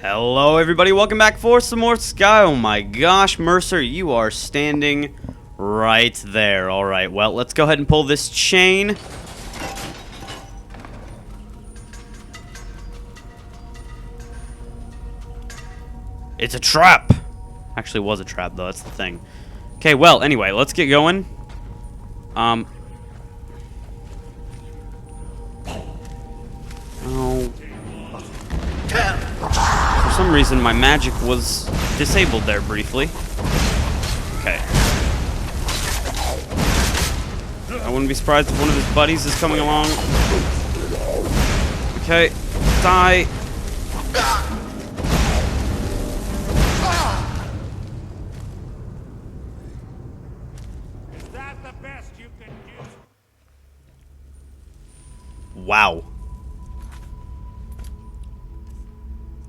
Hello everybody, welcome back for some more Sky. Oh my gosh, Mercer, you are standing right there. Alright, well, let's go ahead and pull this chain. It's a trap! Actually, it was a trap though, that's the thing. Okay, well, anyway, let's get going. Oh. For some reason, my magic was disabled there briefly. Okay. I wouldn't be surprised if one of his buddies is coming along. Okay. Die. Is that the best you can do? Wow.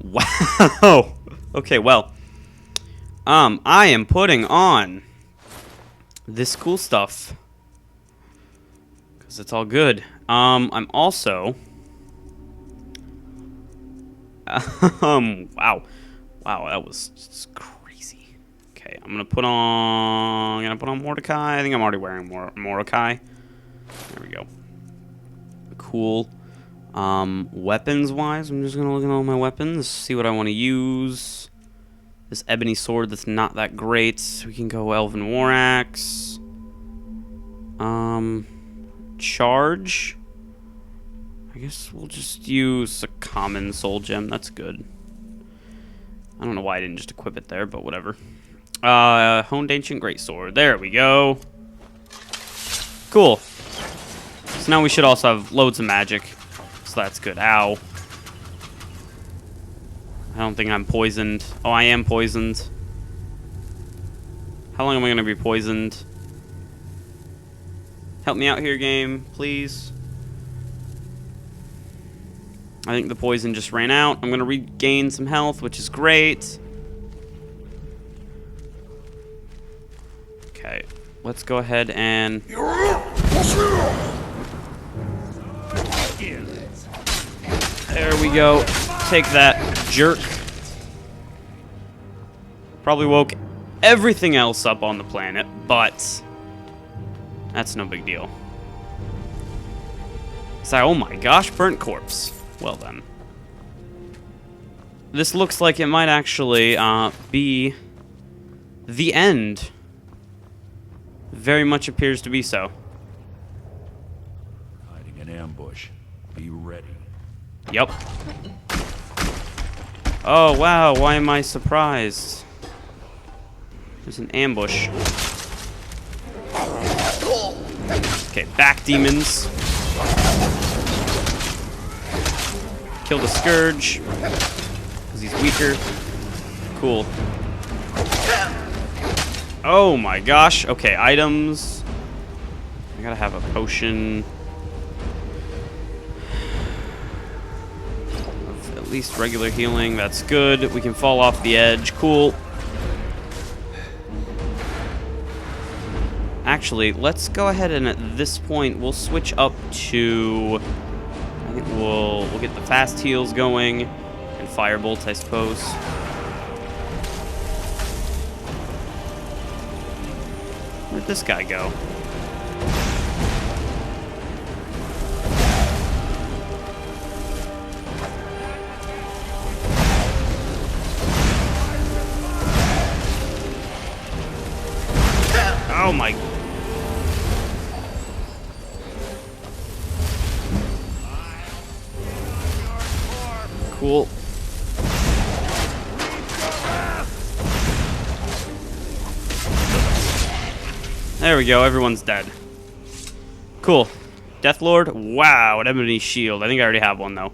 Wow. Okay, well. I am putting on this cool stuff. Because it's all good. I'm also... wow. Wow, that was just crazy. Okay, I'm gonna put on Mordecai. I think I'm already wearing Mordecai. There we go. Cool. Weapons-wise, I'm just gonna look at all my weapons, see what I want to use. This ebony sword that's not that great. We can go Elven War Axe. Charge. I guess we'll just use a common soul gem. That's good. I don't know why I didn't just equip it there, but whatever. Honed Ancient Greatsword. There we go. Cool. So now we should also have loads of magic. So that's good. Ow. I don't think I'm poisoned. Oh, I am poisoned. How long am I going to be poisoned? Help me out here, game, please. I think the poison just ran out. I'm going to regain some health, which is great. Okay. Let's go ahead and... There we go. Take that, jerk. Probably woke everything else up on the planet, but that's no big deal. So, oh my gosh, burnt corpse. Well then. This looks like it might actually be the end. Very much appears to be so. Hiding an ambush. Be ready. Yep. Oh, wow. Why am I surprised? There's an ambush. Okay, back demons. Kill the Scourge. Because he's weaker. Cool. Oh my gosh. Okay, items. I gotta have a potion. At least regular healing, that's good. We can fall off the edge, cool. Actually, let's go ahead and at this point we'll switch up to, I think we'll get the fast heals going and firebolt, I suppose. Where'd this guy go? Oh my... Cool. There we go, everyone's dead. Cool. Deathlord, wow, an ebony shield. I think I already have one though.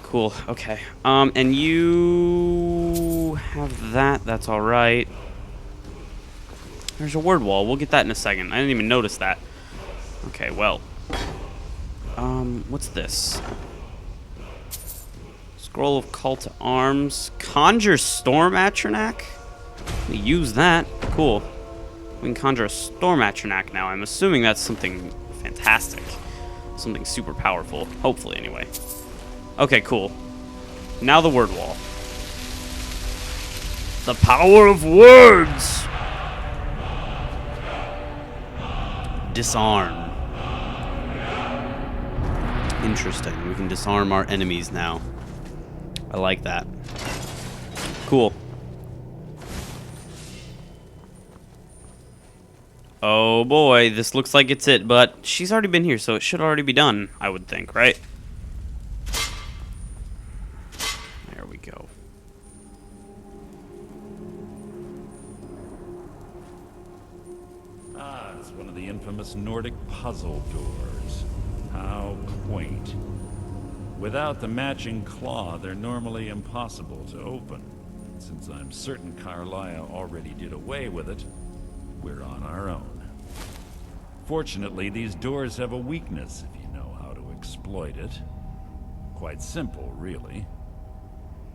Cool, okay. And you have that, that's alright. There's a word wall. We'll get that in a second. I didn't even notice that. Okay, well. What's this? Scroll of Call to Arms. Conjure Storm Atronak? Use that. Cool. We can conjure a Storm Atronak now. I'm assuming that's something fantastic. Something super powerful. Hopefully, anyway. Okay, cool. Now the word wall. The power of words! Disarm. Interesting. We can disarm our enemies now. I like that. Cool. Oh boy, this looks like it's it, but she's already been here, so it should already be done, I would think, right? There we go. Ah, it's one of the infamous Nordic puzzle doors. How quaint. Without the matching claw, they're normally impossible to open. Since I'm certain Karliah already did away with it, we're on our own. Fortunately, these doors have a weakness if you know how to exploit it. Quite simple, really.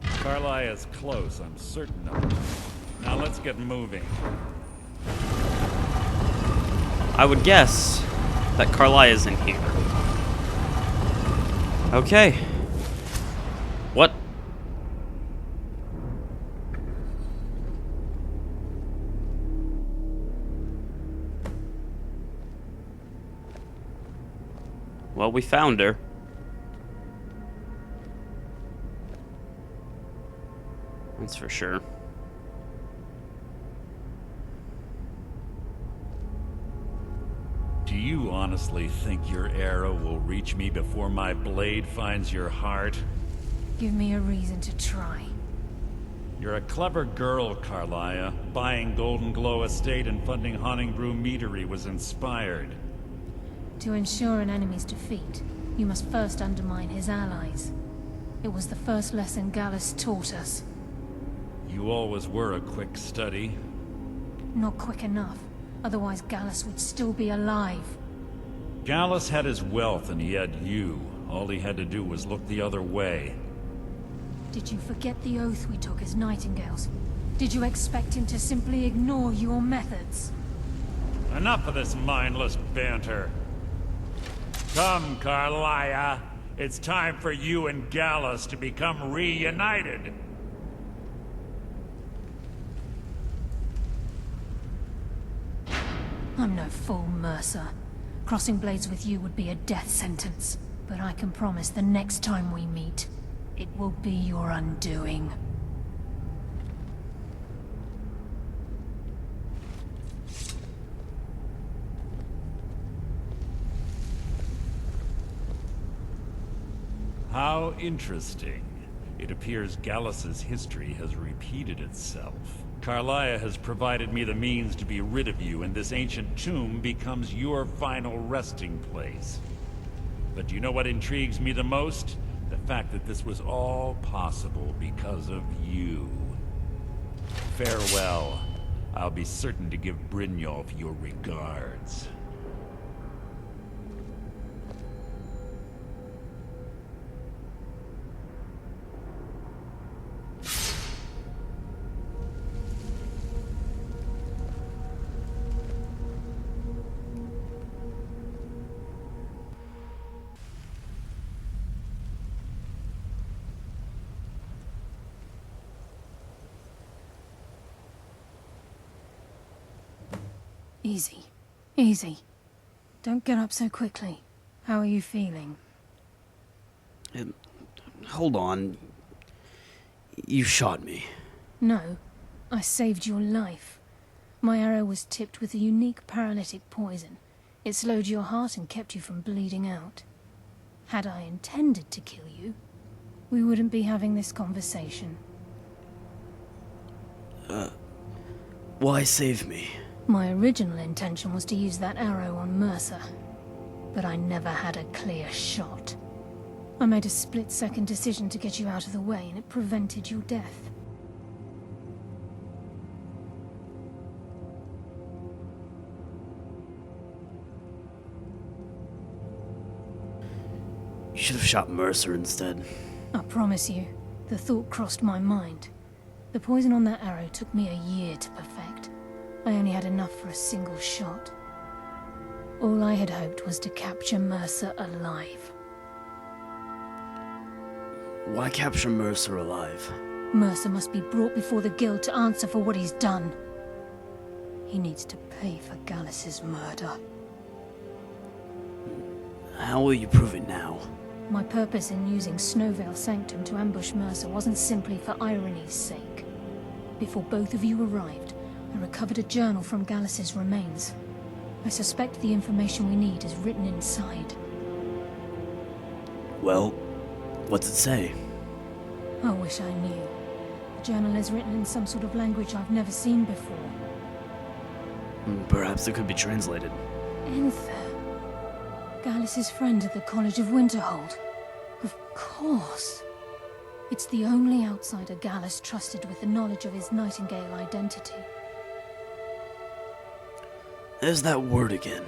Karliah is close, I'm certain of it. Now let's get moving. I would guess that Karliah is in here. Okay. What? Well, we found her. That's for sure. Do you honestly think your arrow will reach me before my blade finds your heart? Give me a reason to try. You're a clever girl, Karliah. Buying Golden Glow Estate and funding Honningbrew Meadery was inspired. To ensure an enemy's defeat, you must first undermine his allies. It was the first lesson Gallus taught us. You always were a quick study. Not quick enough, otherwise Gallus would still be alive. Gallus had his wealth and he had you. All he had to do was look the other way. Did you forget the oath we took as Nightingales? Did you expect him to simply ignore your methods? Enough of this mindless banter. Come, Karliah. It's time for you and Gallus to become reunited. I'm no fool, Mercer. Crossing blades with you would be a death sentence. But I can promise the next time we meet, it will be your undoing. How interesting. It appears Gallus's history has repeated itself. Karliah has provided me the means to be rid of you, and this ancient tomb becomes your final resting place. But do you know what intrigues me the most? The fact that this was all possible because of you. Farewell. I'll be certain to give Brynjolf your regards. Easy. Easy. Don't get up so quickly. How are you feeling? Hold on. You shot me. No. I saved your life. My arrow was tipped with a unique paralytic poison. It slowed your heart and kept you from bleeding out. Had I intended to kill you, we wouldn't be having this conversation. Why save me? My original intention was to use that arrow on Mercer, but I never had a clear shot. I made a split-second decision to get you out of the way, and it prevented your death. You should have shot Mercer instead. I promise you, the thought crossed my mind. The poison on that arrow took me a year to perfect. I only had enough for a single shot. All I had hoped was to capture Mercer alive. Why capture Mercer alive? Mercer must be brought before the guild to answer for what he's done. He needs to pay for Gallus's murder. How will you prove it now? My purpose in using Snowvale Sanctum to ambush Mercer wasn't simply for irony's sake. Before both of you arrived, I recovered a journal from Gallus's remains. I suspect the information we need is written inside. Well, what's it say? I wish I knew. The journal is written in some sort of language I've never seen before. Perhaps it could be translated. Enther. Gallus's friend at the College of Winterhold. Of course. It's the only outsider Gallus trusted with the knowledge of his Nightingale identity. There's that word again.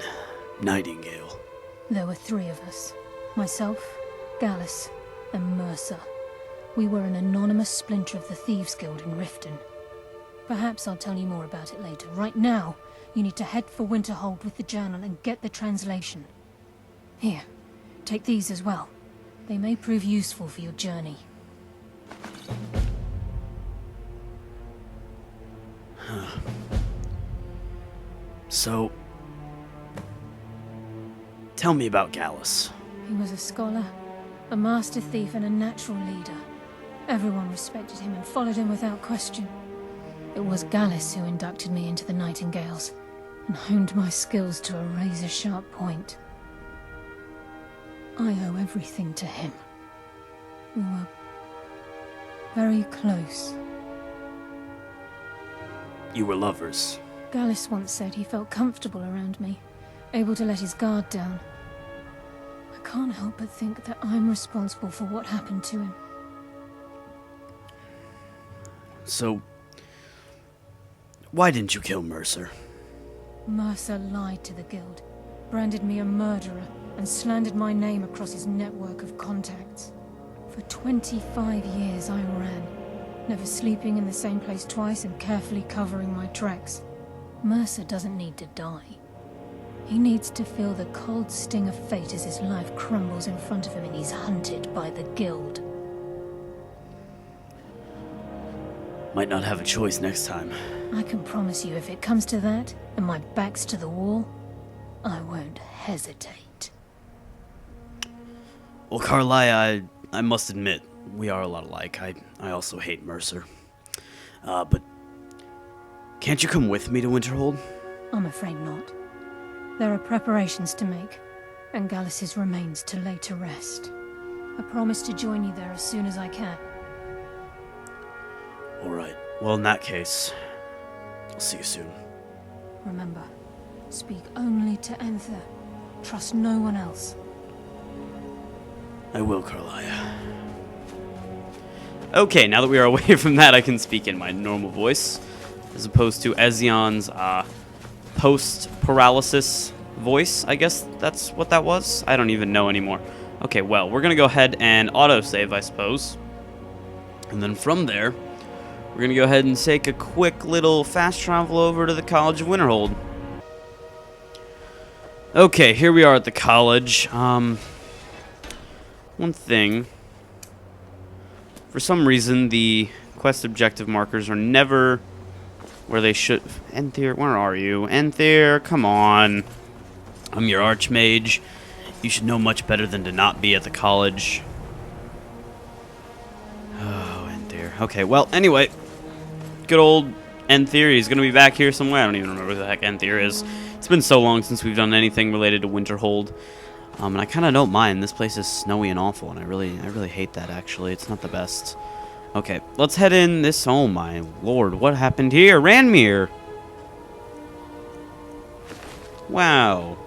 Nightingale. There were 3 of us. Myself, Gallus, and Mercer. We were an anonymous splinter of the Thieves' Guild in Riften. Perhaps I'll tell you more about it later. Right now, you need to head for Winterhold with the journal and get the translation. Here, take these as well. They may prove useful for your journey. So, tell me about Gallus. He was a scholar, a master thief, and a natural leader. Everyone respected him and followed him without question. It was Gallus who inducted me into the Nightingales, and honed my skills to a razor-sharp point. I owe everything to him. We were very close. You were lovers. Gallus once said he felt comfortable around me, able to let his guard down. I can't help but think that I'm responsible for what happened to him. So, why didn't you kill Mercer? Mercer lied to the guild, branded me a murderer, and slandered my name across his network of contacts. For 25 years I ran, never sleeping in the same place twice and carefully covering my tracks. Mercer doesn't need to die. He needs to feel the cold sting of fate as his life crumbles in front of him and he's hunted by the guild. Might not have a choice next time. I can promise you if it comes to that, and my back's to the wall, I won't hesitate. Well, Karliah, I must admit, we are a lot alike. I also hate Mercer. But can't you come with me to Winterhold? I'm afraid not. There are preparations to make, and Gallus's remains to lay to rest. I promise to join you there as soon as I can. Alright, well in that case, I'll see you soon. Remember, speak only to Enther. Trust no one else. I will, Karliah. Okay, now that we are away from that, I can speak in my normal voice, as opposed to Ezian's post-paralysis voice. I guess that's what that was? I don't even know anymore. Okay, well, we're gonna go ahead and autosave, I suppose. And then from there, we're going to go ahead and take a quick little fast travel over to the College of Winterhold. Okay, here we are at the college. One thing. For some reason, the quest objective markers are never where they should... Enther, where are you? Enther, come on. I'm your archmage. You should know much better than to not be at the college. Oh, Enther. Okay, well, anyway. Good old Enther. He's going to be back here somewhere. I don't even remember who the heck Enther is. It's been so long since we've done anything related to Winterhold. And I kind of don't mind. This place is snowy and awful, and I really hate that, actually. It's not the best. Okay, let's head in this... Oh, my lord. What happened here? Ranmir! Wow.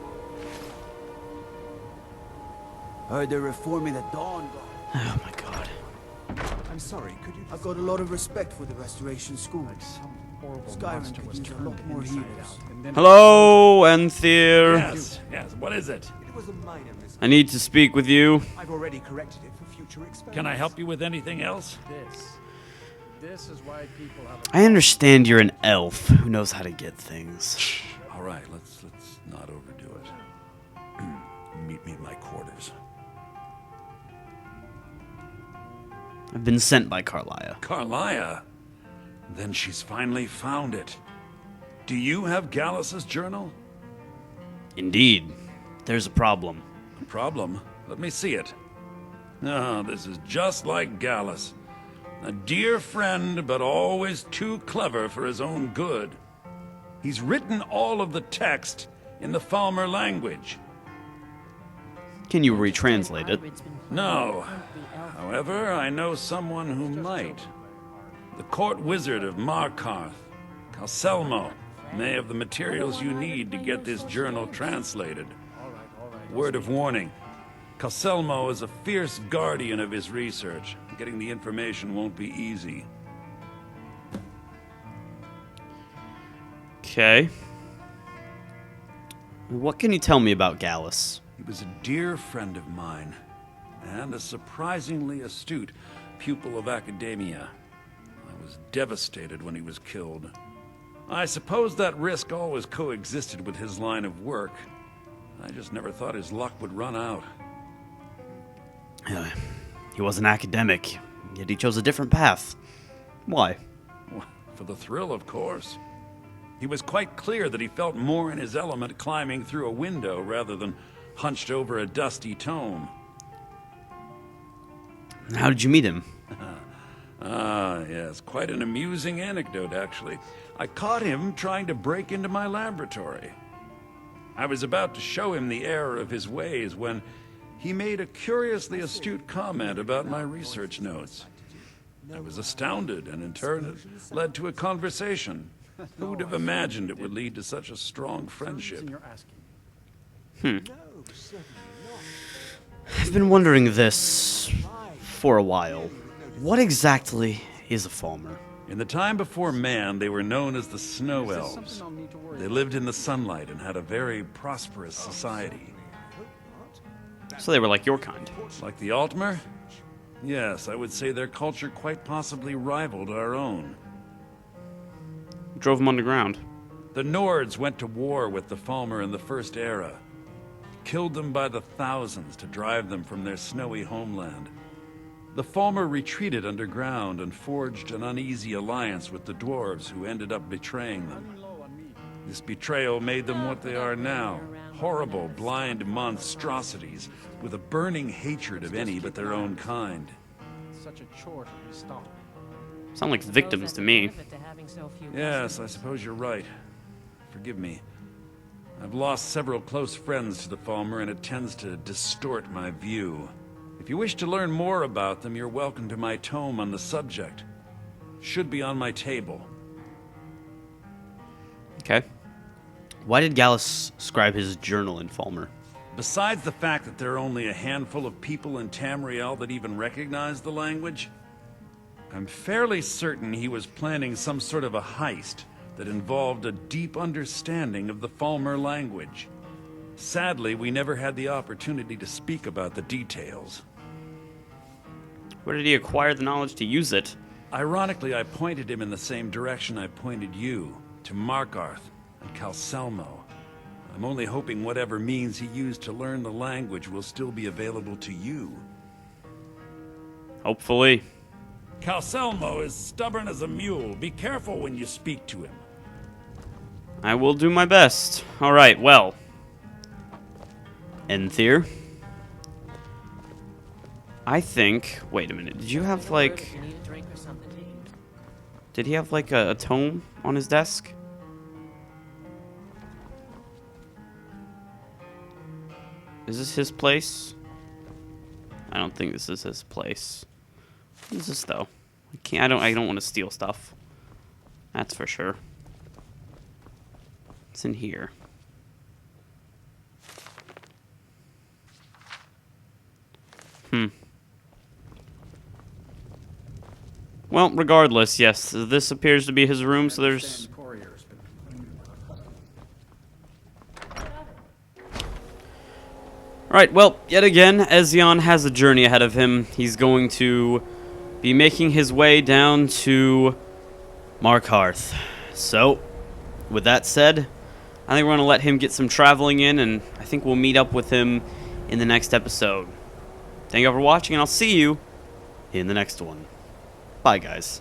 Heard they're reforming the Dawn Guard. Oh, my god. I'm sorry, could you... I've got a lot of respect for the Restoration School. Skyrim could use a lot more heroes. Hello, Enther. Yes, what is it? It was a minor mistake. I need to speak with you. I've already corrected it for future experiments. Can I help you with anything else? This is why people have I understand you're an elf who knows how to get things. All right, let's not overdo it. Meet me at my quarters. I've been sent by Karliah. Karliah? Then she's finally found it. Do you have Gallus's journal? Indeed. There's a problem. A problem? Let me see it. Ah, this is just like Gallus. A dear friend, but always too clever for his own good. He's written all of the text in the Falmer language. Can you retranslate it? No. However, I know someone who might. The court wizard of Markarth, Calselmo, may have the materials you need to get this journal translated. Word of warning. Calselmo is a fierce guardian of his research. Getting the information won't be easy. Okay. What can you tell me about Gallus? He was a dear friend of mine, and a surprisingly astute pupil of academia. I was devastated when he was killed. I suppose that risk always coexisted with his line of work. I just never thought his luck would run out. He was an academic, yet he chose a different path. Why? For the thrill, of course. He was quite clear that he felt more in his element climbing through a window rather than hunched over a dusty tome. How did you meet him? Yes, quite an amusing anecdote, actually. I caught him trying to break into my laboratory. I was about to show him the error of his ways when he made a curiously astute comment about my research notes. I was astounded, and in turn it led to a conversation. Who would have imagined it would lead to such a strong friendship? I've been wondering this for a while. What exactly is a Falmer? In the time before man, they were known as the Snow Elves. They lived in the sunlight and had a very prosperous society. So they were like your kind. Like the Altmer? Yes, I would say their culture quite possibly rivaled our own. Drove them underground. The Nords went to war with the Falmer in the First Era. Killed them by the thousands to drive them from their snowy homeland. The Falmer retreated underground and forged an uneasy alliance with the dwarves who ended up betraying them. This betrayal made them what they are now. Horrible, blind monstrosities with a burning hatred of any but their own kind. Such a chore to restock. Sound like victims to me. Yes, I suppose you're right. Forgive me. I've lost several close friends to the Falmer, and it tends to distort my view. If you wish to learn more about them, you're welcome to my tome on the subject. Should be on my table. Okay. Why did Gallus scribe his journal in Falmer? Besides the fact that there are only a handful of people in Tamriel that even recognize the language, I'm fairly certain he was planning some sort of a heist that involved a deep understanding of the Falmer language. Sadly, we never had the opportunity to speak about the details. Where did he acquire the knowledge to use it? Ironically, I pointed him in the same direction I pointed you, to Markarth and Calselmo. I'm only hoping whatever means he used to learn the language will still be available to you. Hopefully. Calselmo is stubborn as a mule. Be careful when you speak to him. I will do my best. Alright, well. Enthyr. I think... Wait a minute. Did you have, like... Did he have, like, a tome on his desk? Is this his place? I don't think this is his place. What is this, though? I don't want to steal stuff. That's for sure. It's in here. Well, regardless, yes, this appears to be his room, so there's... Alright, well, yet again, Ezian has a journey ahead of him. He's going to be making his way down to Markarth. So, with that said, I think we're going to let him get some traveling in, and I think we'll meet up with him in the next episode. Thank you all for watching, and I'll see you in the next one. Bye, guys.